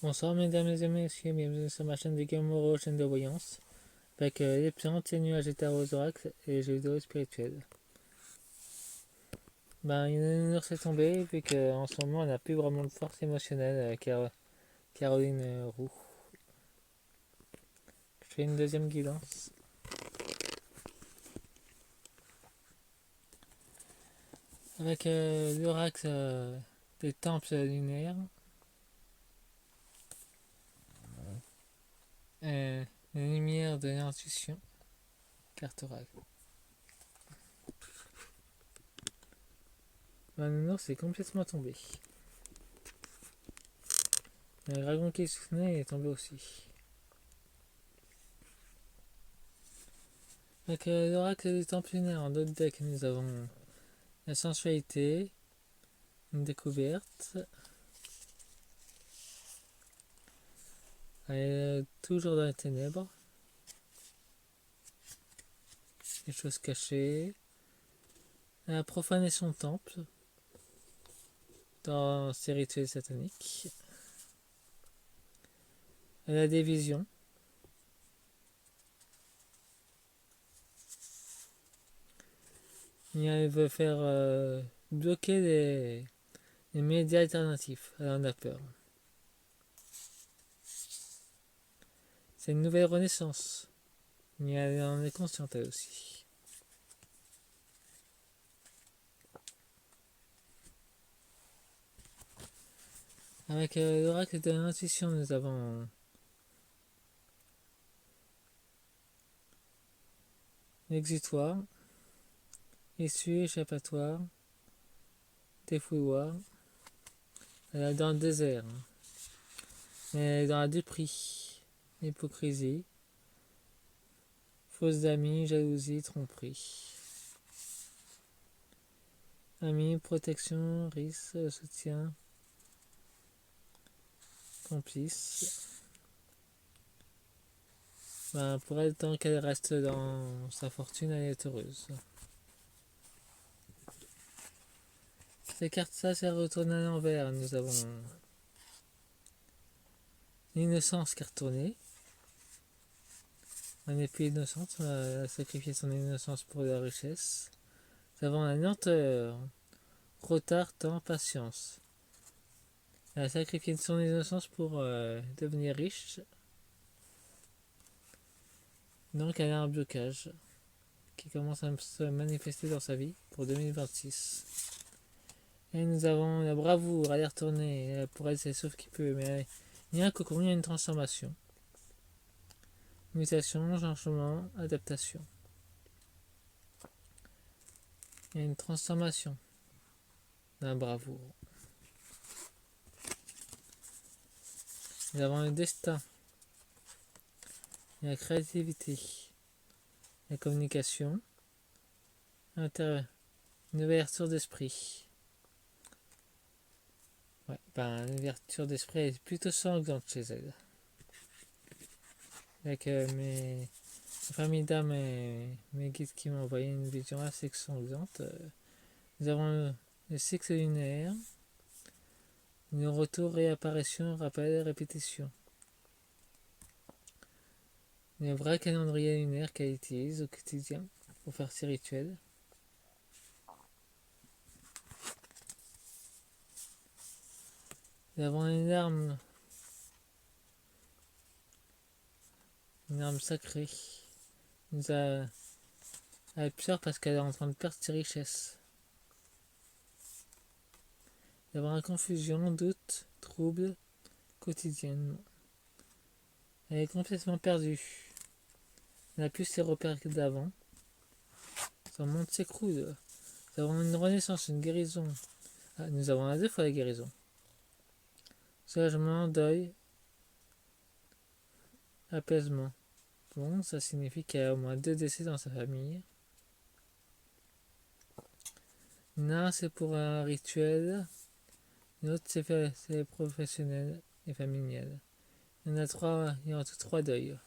Bonsoir mesdames et messieurs, bienvenue sur ma chaîne de Gamoro, chaîne de voyance, avec les plantes, les nuages et aux oracles et les jeux vidéo spirituels. Une heure s'est tombée, vu qu'en ce moment on n'a plus vraiment de force émotionnelle, Caroline Roux. Je fais une deuxième guidance. Avec l'oracle des temples lunaires, la lumière de l'intuition, carte oracle. Le est complètement tombé. Le dragon qui soutenait est tombé aussi. Avec l'oracle des temples lunaires en d'autres decks, nous avons la sensualité, une découverte, toujours dans les ténèbres, les choses cachées, la profaner son temple dans ses rituels sataniques, la division, il veut faire bloquer les médias alternatifs. Alors on a peur. C'est une nouvelle renaissance. Mais elle en est consciente elle aussi. Avec l'oracle de l'intuition, nous avons l'exutoire, issue échappatoire, défouloir. Elle est dans le désert. Elle est dans la dépris, l'hypocrisie, fausses amis, jalousie, tromperie. Amis, protection, risque, soutien, complice. Pour elle, tant qu'elle reste dans sa fortune, elle est heureuse. Ces cartes, ça, c'est retourné à l'envers. Nous avons l'innocence qui est retournée. Elle n'est plus innocente, elle a sacrifié son innocence pour la richesse. Nous avons la lenteur, retard, temps, patience. Elle a sacrifié son innocence pour devenir riche. Donc elle a un blocage qui commence à se manifester dans sa vie pour 2026. Et nous avons la bravoure, elle est retournée. Pour elle, c'est sauf qui peut, mais il y a un cocon, il y a une transformation. Mutation, changement, adaptation. Il y a une transformation d'un bravoure. Nous avons le destin, la créativité, la communication, une ouverture d'esprit. L'ouverture d'esprit est plutôt sanglante chez elle. Avec mes familles d'âmes et mes guides qui m'ont envoyé une vision assez sanglante. Nous avons le cycle lunaire, le retour, réapparition, rappel, répétition. Le vrai calendrier lunaire qu'elle utilise au quotidien pour faire ses rituels. Nous avons une arme sacrée. Elle a peur parce qu'elle est en train de perdre ses richesses. D'avoir une confusion, doute, trouble, quotidiennement. Elle est complètement perdue. Elle n'a plus ses repères d'avant. Son monde s'écroule. Nous avons une renaissance, une guérison. Nous avons à 2 fois la guérison. Soulagement, deuil, apaisement. Bon, ça signifie qu'il y a au moins 2 décès dans sa famille. L'un, c'est pour un rituel. L'autre, c'est professionnel et familial. Il y en a 3, il y a en tout 3 deuils.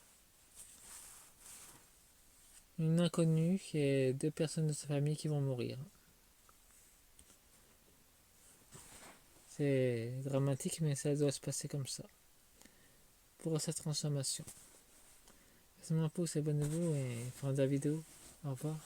Une inconnue et 2 personnes de sa famille qui vont mourir. C'est dramatique, mais ça doit se passer comme ça. pour cette transformation. Laissez-moi un pouce, abonnez-vous et fin de la vidéo. Au revoir.